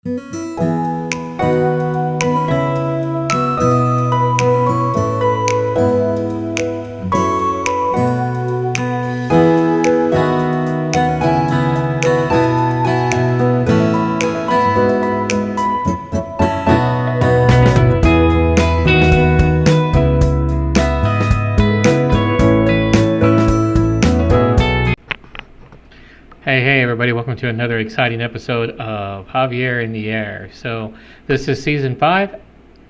Hey everybody, welcome to another exciting episode of Javier in the Air. So this is season 5,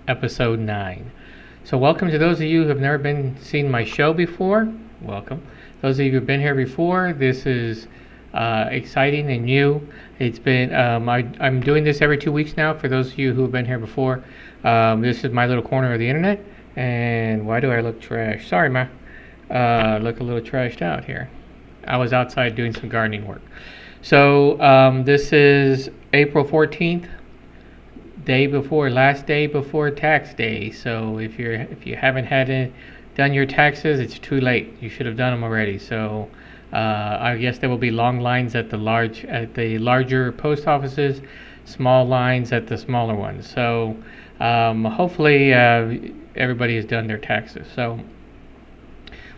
episode 9. So welcome to those of you who have never seen my show before. Welcome. Those of you who have been here before, this is exciting and new. It's been I'm doing this every 2 weeks now. For those of you who have been here before, this is my little corner of the internet. And why do I look trash? Sorry, ma. Look a little trashed out here. I was outside doing some gardening work. So this is April 14th, last day before tax day. So if you haven't done your taxes, it's too late. You should have done them already. So I guess there will be long lines at the larger post offices, small lines at the smaller ones. So hopefully everybody has done their taxes. So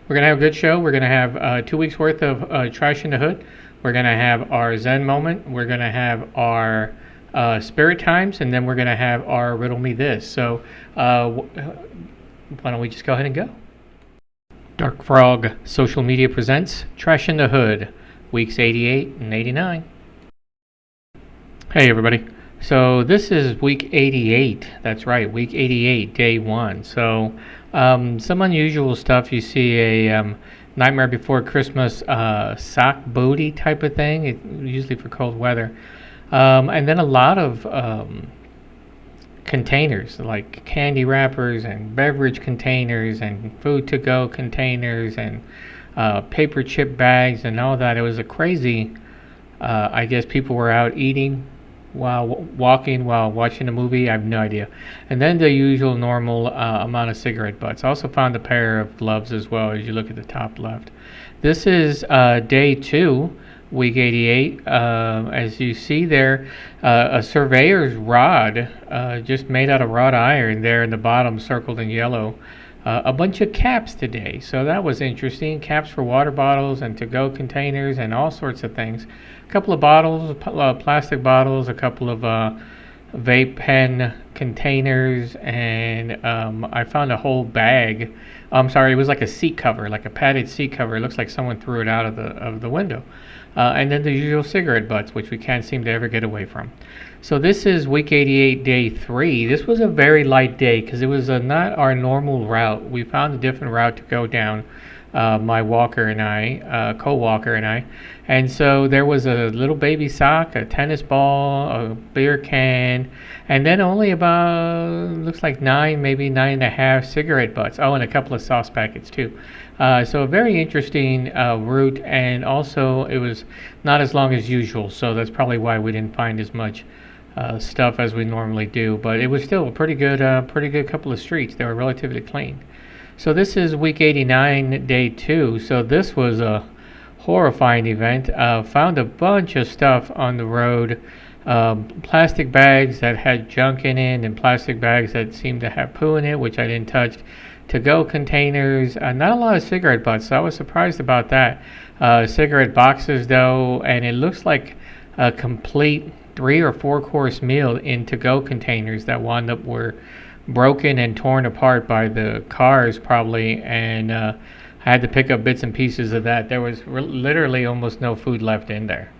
we're going to have a good show. We're going to have 2 weeks worth of Trash in the Hood. We're going to have our Zen Moment. We're going to have our Spirit Times. And then we're going to have our Riddle Me This. So why don't we just go ahead and go? Dark Frog Social Media presents Trash in the Hood, weeks 88 and 89. Hey everybody. So this is week 88. That's right, week 88, day 1. So some unusual stuff. You see a Nightmare Before Christmas sock booty type of thing, usually for cold weather. And then a lot of containers, like candy wrappers and beverage containers and food to go containers and paper chip bags and all that. It was a crazy, I guess people were out eating while walking, while watching a movie. I have no idea. And then the usual normal amount of cigarette butts. I also found a pair of gloves as well, as you look at the top left. This is day 2, week 88. As you see there, a surveyor's rod, just made out of wrought iron there in the bottom, circled in yellow. A bunch of caps today, so that was interesting. Caps for water bottles and to-go containers and all sorts of things. A couple of bottles, plastic bottles, a couple of vape pen containers, and I found a whole bag. I'm sorry, it was like a seat cover, like a padded seat cover. It looks like someone threw it out of the window. And then the usual cigarette butts, which we can't seem to ever get away from. So this is week 88, day 3. This was a very light day because it was not our normal route. We found a different route to go down, my walker and I, co-walker and I. And so there was a little baby sock, a tennis ball, a beer can, and then only about, looks like 9, maybe 9.5 cigarette butts. Oh, and a couple of sauce packets too. So a very interesting route, and also it was not as long as usual, so that's probably why we didn't find as much stuff as we normally do. But it was still a pretty good couple of streets. They were relatively clean. So this is week 89, day 2. So this was a horrifying event. Found a bunch of stuff on the road. Plastic bags that had junk in it, and plastic bags that seemed to have poo in it, which I didn't touch. To-go containers, not a lot of cigarette butts, so I was surprised about that. Cigarette boxes though, and it looks like a complete 3 or 4 course meal in to-go containers that wound up were broken and torn apart by the cars probably, and I had to pick up bits and pieces of that. There was literally almost no food left in there.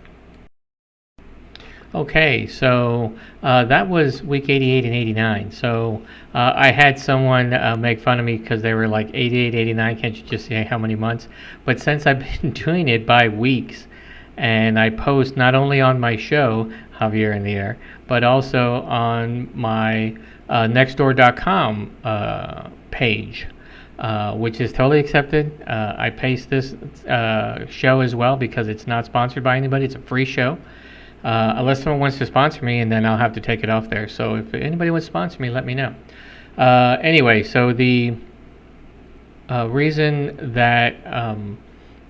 Okay, so that was week 88 and 89. So I had someone make fun of me because they were like 88, 89, can't you just say how many months? But since I've been doing it by weeks, and I post not only on my show, Javier in the Air, but also on my nextdoor.com page, which is totally accepted. I paste this show as well because it's not sponsored by anybody. It's a free show. Unless someone wants to sponsor me, and then I'll have to take it off there. So if anybody wants to sponsor me, let me know. Anyway, so the reason that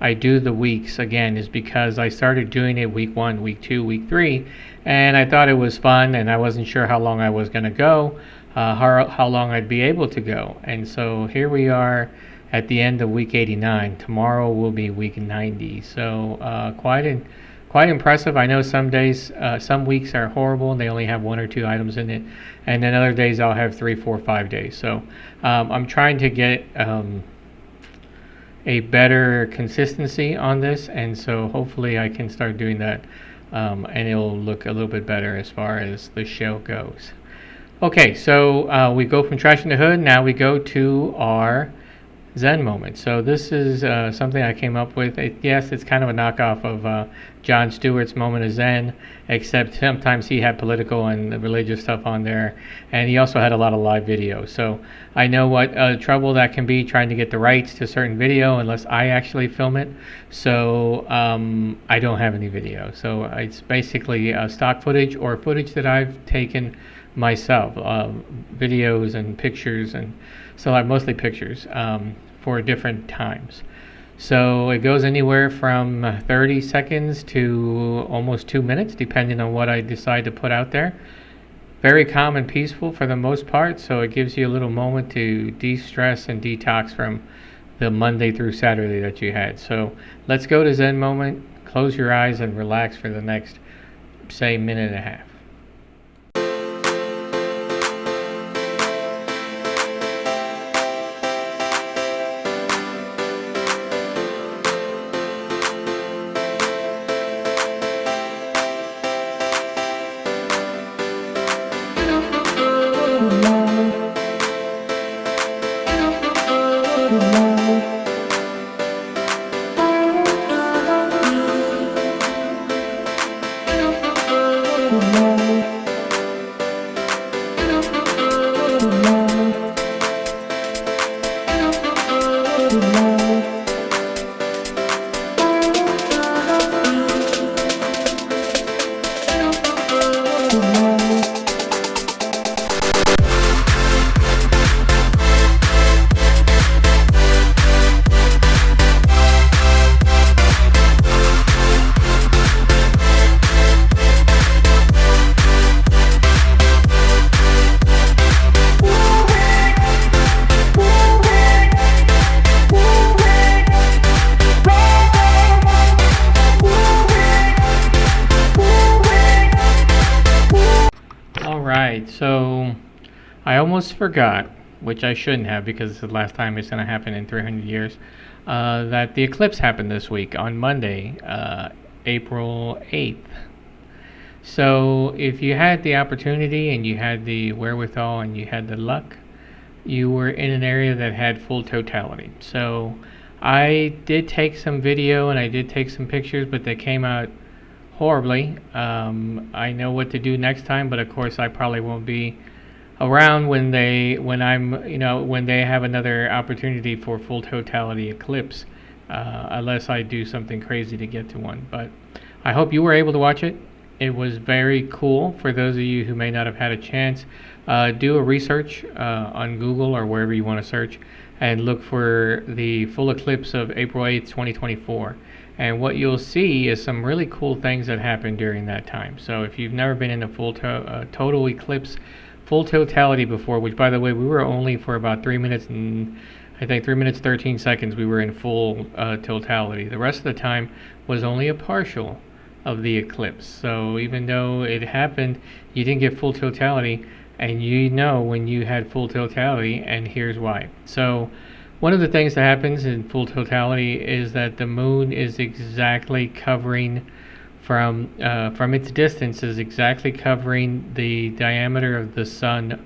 I do the weeks again is because I started doing it week 1, week 2, week 3, and I thought it was fun, and I wasn't sure how long I was going to go, how long I'd be able to go. And so here we are at the end of week 89. Tomorrow will be week 90. So quite impressive. I know some days, some weeks are horrible and they only have 1 or 2 items in it, and then other days I'll have 3, 4, 5 days. So I'm trying to get a better consistency on this, and so hopefully I can start doing that, and it'll look a little bit better as far as the show goes. Okay, so we go from Trash in the Hood. Now we go to our Zen Moment. So this is something I came up with. Yes, it's kind of a knockoff of Jon Stewart's Moment of Zen, except sometimes he had political and religious stuff on there, and he also had a lot of live videos. So I know what trouble that can be trying to get the rights to certain video unless I actually film it. So I don't have any video. So it's basically stock footage or footage that I've taken myself, videos and pictures, and so I mostly pictures for different times. So it goes anywhere from 30 seconds to almost 2 minutes, depending on what I decide to put out there. Very calm and peaceful for the most part, so it gives you a little moment to de-stress and detox from the Monday through Saturday that you had. So let's go to Zen Moment. Close your eyes and relax for the next, say, minute and a half. So I almost forgot, which I shouldn't have because it's the last time it's going to happen in 300 years, that the eclipse happened this week on Monday, April 8th. So if you had the opportunity and you had the wherewithal and you had the luck, you were in an area that had full totality. So I did take some video and I did take some pictures, but they came out horribly. I know what to do next time, but of course I probably won't be around when they have another opportunity for full totality eclipse, unless I do something crazy to get to one. But I hope you were able to watch it. It was very cool. For those of you who may not have had a chance, do a research on Google or wherever you want to search and look for the full eclipse of April 8th, 2024. And what you'll see is some really cool things that happened during that time. So if you've never been in a full total eclipse, full totality before, which by the way, we were only for about 3 minutes and I think 3 minutes 13 seconds we were in full totality. The rest of the time was only a partial of the eclipse. So even though it happened, you didn't get full totality, and you know when you had full totality, and here's why. So one of the things that happens in full totality is that the moon is exactly covering from its distance is exactly covering the diameter of the sun,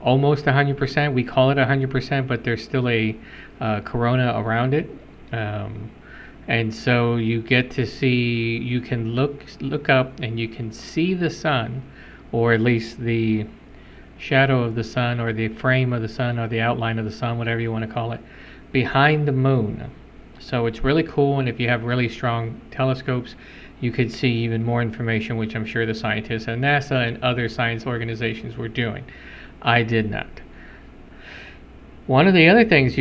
almost 100%. We call it 100%, but there's still a corona around it, and so you get to see. You can look up and you can see the sun, or at least the shadow of the sun, or the frame of the sun, or the outline of the sun, whatever you want to call it, behind the moon. So it's really cool, and if you have really strong telescopes, you could see even more information, which I'm sure the scientists at NASA and other science organizations were doing. I did not. One of the other things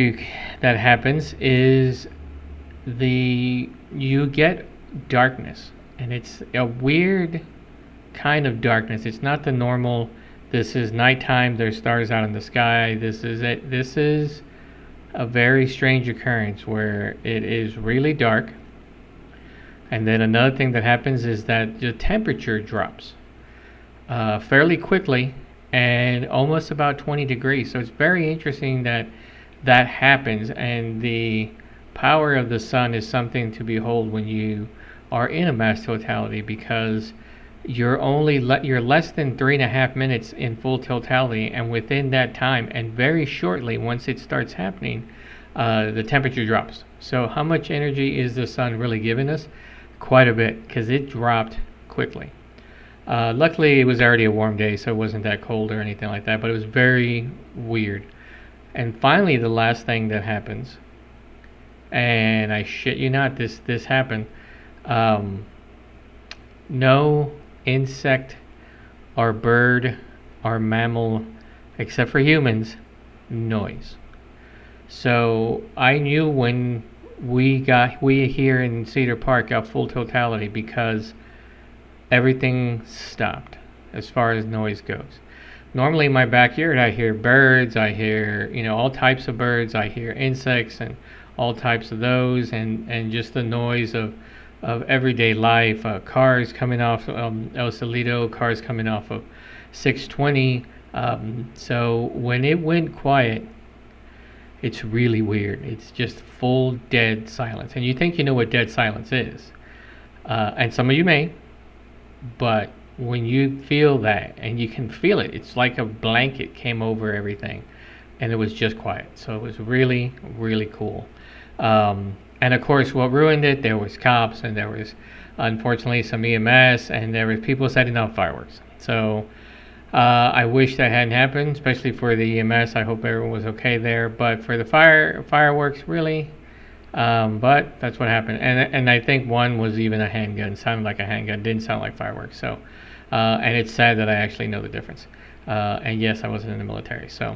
that happens is the you get darkness, and it's a weird kind of darkness. It's not the normal. This is nighttime. There's stars out in the sky. This is it. This is a very strange occurrence where it is really dark. And then another thing that happens is that the temperature drops fairly quickly and almost about 20 degrees. So it's very interesting that that happens. And the power of the sun is something to behold when you are in a mass totality, because you're less than 3.5 minutes in full totality, and within that time, and very shortly once it starts happening, the temperature drops. So how much energy is the sun really giving us? Quite a bit, because it dropped quickly. Luckily, it was already a warm day, so it wasn't that cold or anything like that, but it was very weird. And finally, the last thing that happens, and I shit you not, this happened. No insect or bird or mammal, except for humans, noise. So I knew when we here in Cedar Park got full totality, because everything stopped as far as noise goes. Normally in my backyard I hear birds, I hear all types of birds, I hear insects and all types of those, and just the noise of everyday life, cars coming off El Salito, cars coming off of 620. So when it went quiet, it's really weird. It's just full dead silence. And you think you know what dead silence is. And some of you may, but when you feel that, and you can feel it, it's like a blanket came over everything, and it was just quiet. So it was really, really cool. And of course, what ruined it, there was cops, and there was, unfortunately, some EMS, and there was people setting off fireworks. So I wish that hadn't happened, especially for the EMS. I hope everyone was okay there. But for the fireworks, really. But that's what happened. And I think one was even a handgun. It sounded like a handgun. Didn't sound like fireworks. So, and it's sad that I actually know the difference. And yes, I wasn't in the military. So,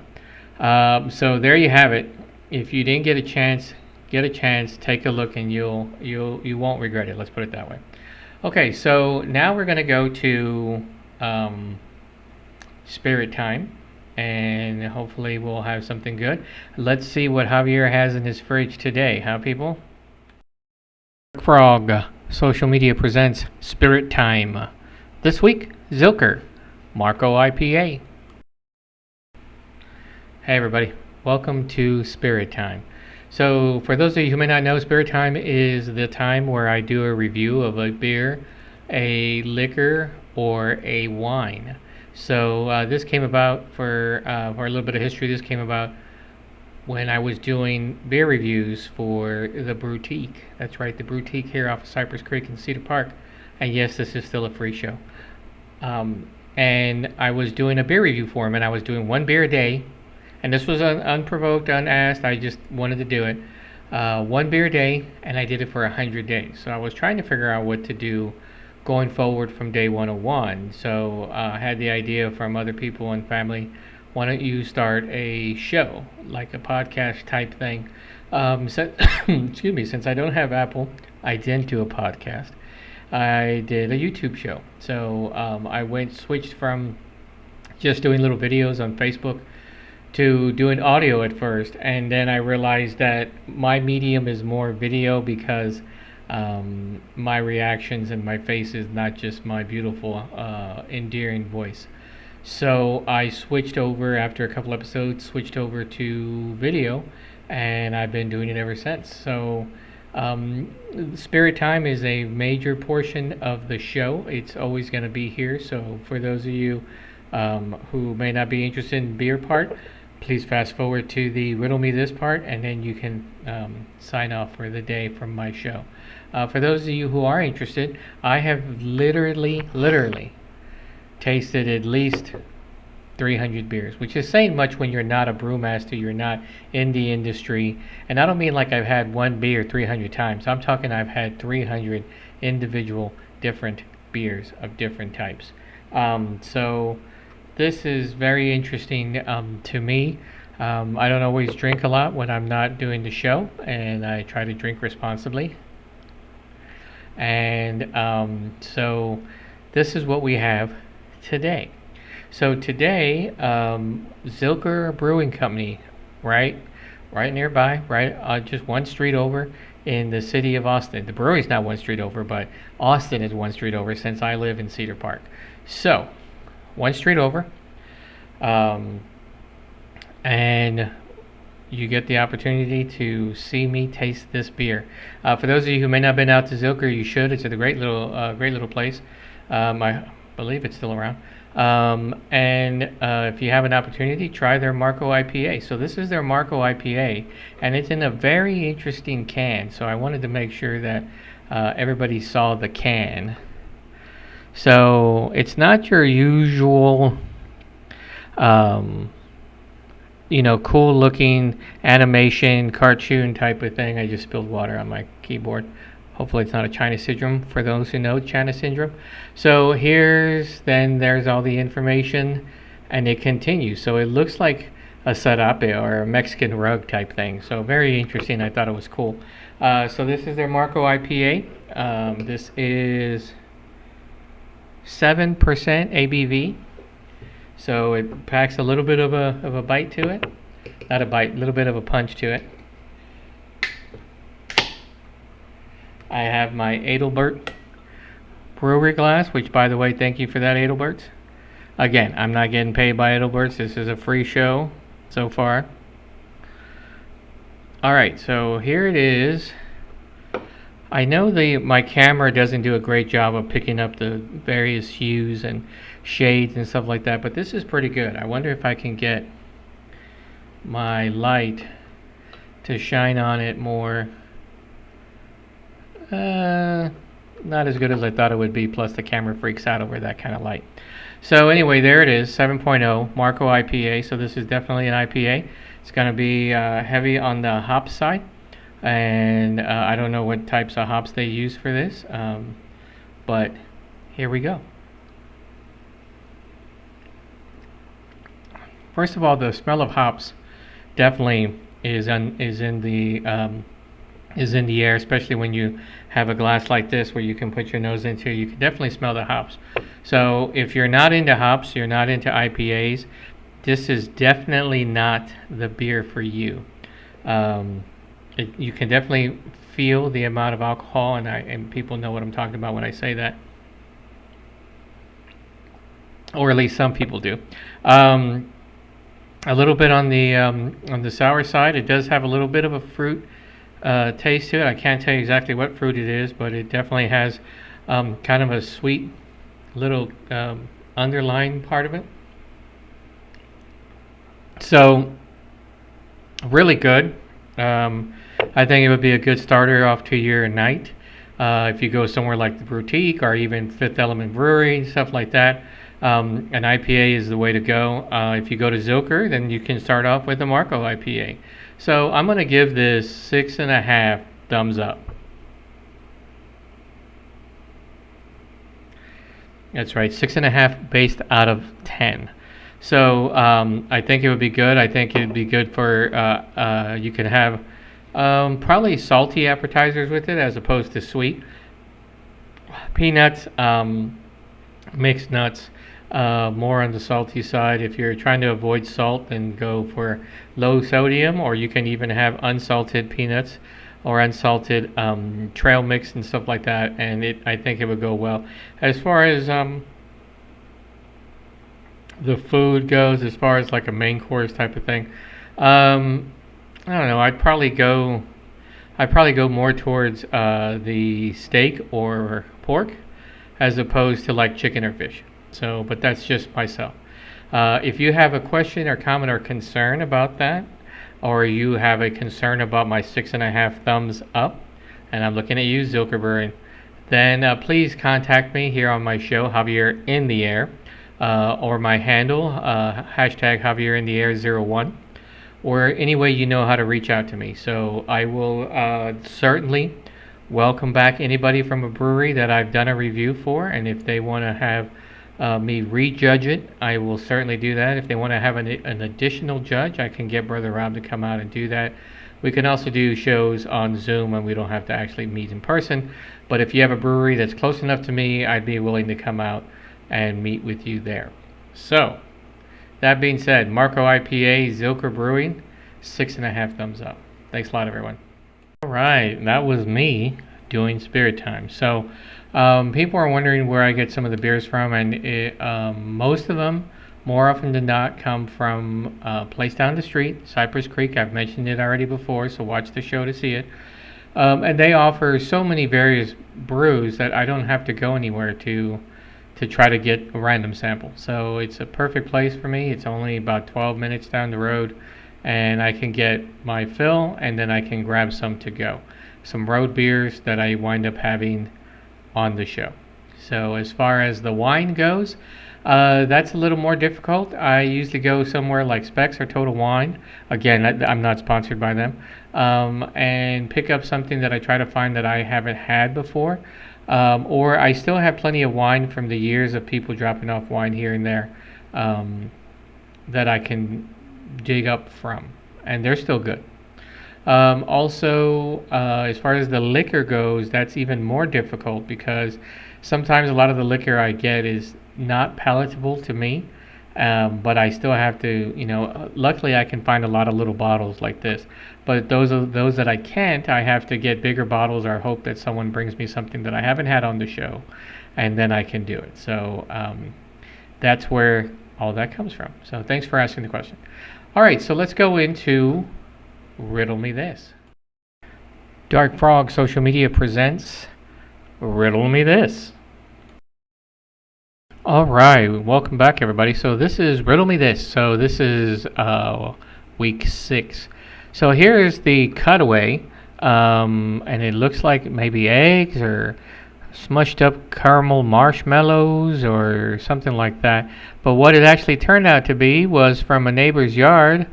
so there you have it. If you didn't get a chance, take a look, and you won't regret it. Let's put it that way. Okay, so now we're gonna go to spirit time, and hopefully we'll have something good. Let's see what Javier has in his fridge today, huh, people? Frog Social Media presents Spirit Time. This week, Zilker, Marco IPA. Hey everybody, welcome to Spirit Time. So for those of you who may not know, Spirit Time is the time where I do a review of a beer, a liquor, or a wine. So this came about for a little bit of history. This came about when I was doing beer reviews for the Boutique. That's right, the Boutique here off of Cypress Creek in Cedar Park. And yes, this is still a free show. And I was doing a beer review for them, and I was doing one beer a day. And this was unprovoked, unasked. I just wanted to do it. One beer a day, and I did it for 100 days. So I was trying to figure out what to do going forward from day 101. So I had the idea from other people and family, why don't you start a show, like a podcast type thing? Excuse me, since I don't have Apple, I didn't do a podcast. I did a YouTube show. So I switched from just doing little videos on Facebook to doing audio at first, and then I realized that my medium is more video, because my reactions and my face is not just my beautiful endearing voice. So I switched over after a couple episodes, switched over to video, and I've been doing it ever since. So Spirit Time is a major portion of the show. It's always going to be here. So for those of you who may not be interested in beer part, please fast forward to the Riddle Me This part, and then you can sign off for the day from my show. For those of you who are interested, I have literally tasted at least 300 beers, which is saying much when you're not a brewmaster, you're not in the industry. And I don't mean like I've had one beer 300 times. I'm talking I've had 300 individual different beers of different types. So this is very interesting to me. I don't always drink a lot when I'm not doing the show, and I try to drink responsibly. And so this is what we have today. So today, Zilker Brewing Company, right, right nearby, right, just one street over in the city of Austin. The brewery's not one street over, but Austin is one street over since I live in Cedar Park. So one street over, um, and you get the opportunity to see me taste this beer. For those of you who may not have been out to Zilker, you should. It's a great little place. I believe it's still around. And if you have an opportunity, try their Marco IPA. So this is their Marco IPA, and it's in a very interesting can. So I wanted to make sure that everybody saw the can. So it's not your usual cool looking animation, cartoon type of thing. I just spilled water on my keyboard. Hopefully it's not a China syndrome for those who know China syndrome. So there's all the information, and it continues. So it looks like a serape or a Mexican rug type thing. So very interesting. I thought it was cool. So this is their Marco IPA. This is 7% ABV. So it packs a little bit of a bite to it. Not a bite, a little bit of a punch to it. I have my Adelbert brewery glass, which, by the way, thank you for that, Adelbert. Again, I'm not getting paid by Adelberts. This is a free show so far. All right, so here it is. I know my camera doesn't do a great job of picking up the various hues and shades and stuff like that, but this is pretty good. I wonder if I can get my light to shine on it more. Not as good as I thought it would be, plus the camera freaks out over that kind of light. So anyway, there it is, 7.0 Marco IPA. So this is definitely an IPA. It's going to be heavy on the hop side, and I don't know what types of hops they use for this, but here we go. First of all, the smell of hops definitely is in the air, especially when you have a glass like this where you can put your nose into. You can definitely smell the hops. So if you're not into hops, you're not into IPAs, this is definitely not the beer for you. You can definitely feel the amount of alcohol, and people know what I'm talking about when I say that, or at least some people do. A little bit on the sour side. It does have a little bit of a fruit taste to it. I can't tell you exactly what fruit it is, but it definitely has kind of a sweet little underlying part of it. So really good. I think it would be a good starter off to your night. If you go somewhere like the Boutique or even Fifth Element Brewery, stuff like that, an IPA is the way to go. If you go to Zilker, then you can start off with a Marco IPA. So I'm going to give this 6.5 thumbs up. That's right, 6.5 based out of 10. So I think it would be good. I think it would be good for, you can have probably salty appetizers with it as opposed to sweet. Peanuts, mixed nuts, more on the salty side. If you're trying to avoid salt, then go for low sodium, or you can even have unsalted peanuts or unsalted trail mix and stuff like that, and I think it would go well. As far as the food goes, as far as like a main course type of thing, I don't know. I'd probably go more towards the steak or pork as opposed to like chicken or fish. So, but that's just myself. If you have a question or comment or concern about that, or you have a concern about my 6.5 thumbs up, and I'm looking at you, Zilker Brewing, then please contact me here on my show, Javier In The Air, or my handle, hashtag Javier In The Air 01, or any way you know how to reach out to me. So I will certainly welcome back anybody from a brewery that I've done a review for, and if they want to have me rejudge it, I will certainly do that. If they want to have an additional judge, I can get Brother Rob to come out and do that. We can also do shows on Zoom and we don't have to actually meet in person. But if you have a brewery that's close enough to me, I'd be willing to come out and meet with you there. So, that being said, Marco IPA, Zilker Brewing, 6.5 thumbs up. Thanks a lot, everyone. All right, that was me doing Spirit Time. So, people are wondering where I get some of the beers from, and most of them, more often than not, come from a place down the street, Cypress Creek. I've mentioned it already before, so watch the show to see it. And they offer so many various brews that I don't have to go anywhere to try to get a random sample. So it's a perfect place for me. It's only about 12 minutes down the road, and I can get my fill, and then I can grab some to go. Some road beers that I wind up having on the show. So as far as the wine goes, that's a little more difficult. I usually go somewhere like Specs or Total Wine. Again, I'm not sponsored by them. And pick up something that I try to find that I haven't had before. Or I still have plenty of wine from the years of people dropping off wine here and there that I can dig up from. And they're still good. Also, as far as the liquor goes, that's even more difficult because sometimes a lot of the liquor I get is not palatable to me, but I still have to, luckily I can find a lot of little bottles like this. But those that I can't, I have to get bigger bottles or hope that someone brings me something that I haven't had on the show, and then I can do it. So that's where all that comes from. So thanks for asking the question. All right, so let's go into Riddle Me This. Dark Frog Social Media presents Riddle Me This. All right, welcome back, everybody. So this is Riddle Me This. So this is week 6. So here's the cutaway, and it looks like maybe eggs or smushed up caramel marshmallows or something like that. But what it actually turned out to be was from a neighbor's yard.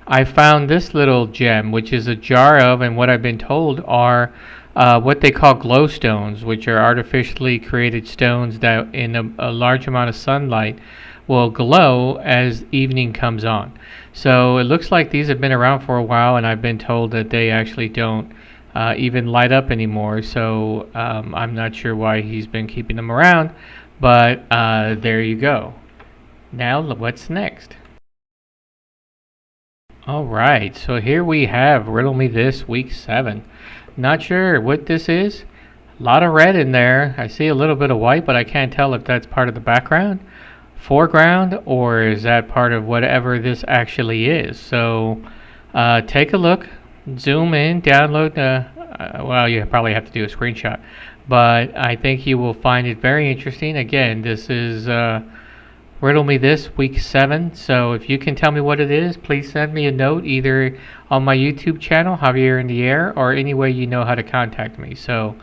I found this little gem, which is a jar of, and what I've been told are what they call glow stones, which are artificially created stones that in a large amount of sunlight will glow as evening comes on. So it looks like these have been around for a while, and I've been told that they actually don't even light up anymore. So I'm not sure why he's been keeping them around, but there you go. Now what's next? All right, so here we have Riddle Me This week 7. Not sure what this is. A lot of red in there. I see a little bit of white, but I can't tell if that's part of the background, foreground, or is that part of whatever this actually is. So take a look, zoom in, download well, you probably have to do a screenshot, but I think you will find it very interesting. Again, this is Riddle Me This week 7. So if you can tell me what it is, please send me a note either on my YouTube channel, Javier In The Air, or any way you know how to contact me. So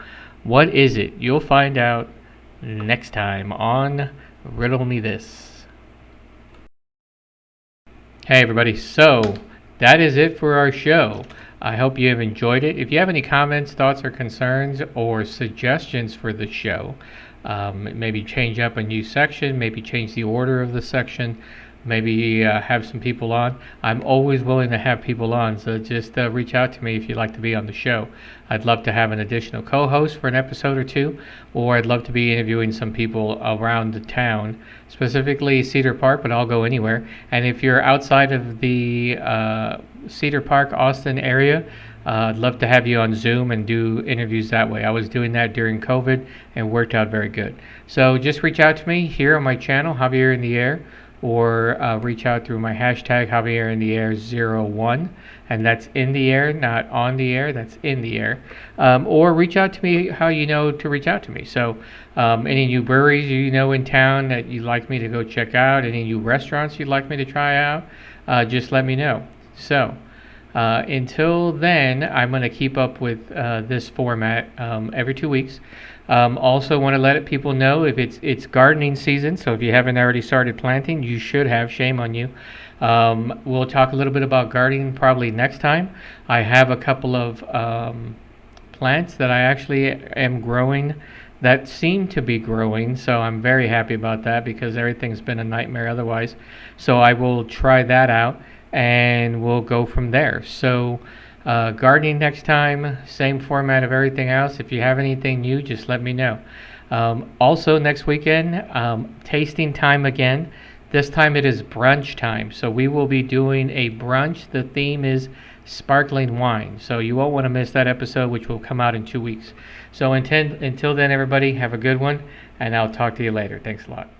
what is it? You'll find out next time on Riddle Me This. Hey everybody, so that is it for our show. I hope you have enjoyed it. If you have any comments, thoughts, or concerns, or suggestions for the show, maybe change up a new section, maybe change the order of the section, maybe have some people on. I'm always willing to have people on, so just reach out to me if you'd like to be on the show. I'd love to have an additional co-host for an episode or two, or I'd love to be interviewing some people around the town, specifically Cedar Park, but I'll go anywhere. And if you're outside of the Cedar Park, Austin area, I'd love to have you on Zoom and do interviews that way. I was doing that during COVID and worked out very good. So just reach out to me here on my channel, Javier In The Air, or reach out through my hashtag Javier In The Air 01, and that's in the air, not on the air, that's in the air. Or reach out to me how you know to reach out to me. So any new breweries you know in town that you'd like me to go check out, any new restaurants you'd like me to try out, just let me know. So until then, I'm going to keep up with this format every 2 weeks. Also want to let people know if it's gardening season, so if you haven't already started planting, you should have. Shame on you. We'll talk a little bit about gardening probably next time. I have a couple of plants that I actually am growing that seem to be growing. So I'm very happy about that because everything's been a nightmare otherwise. So I will try that out and we'll go from there. So gardening next time, same format of everything else. If you have anything new, just let me know. Also, next weekend, tasting time again. This time it is brunch time. So we will be doing a brunch. The theme is sparkling wine. So you won't want to miss that episode, which will come out in 2 weeks. So until then, everybody, have a good one, and I'll talk to you later. Thanks a lot.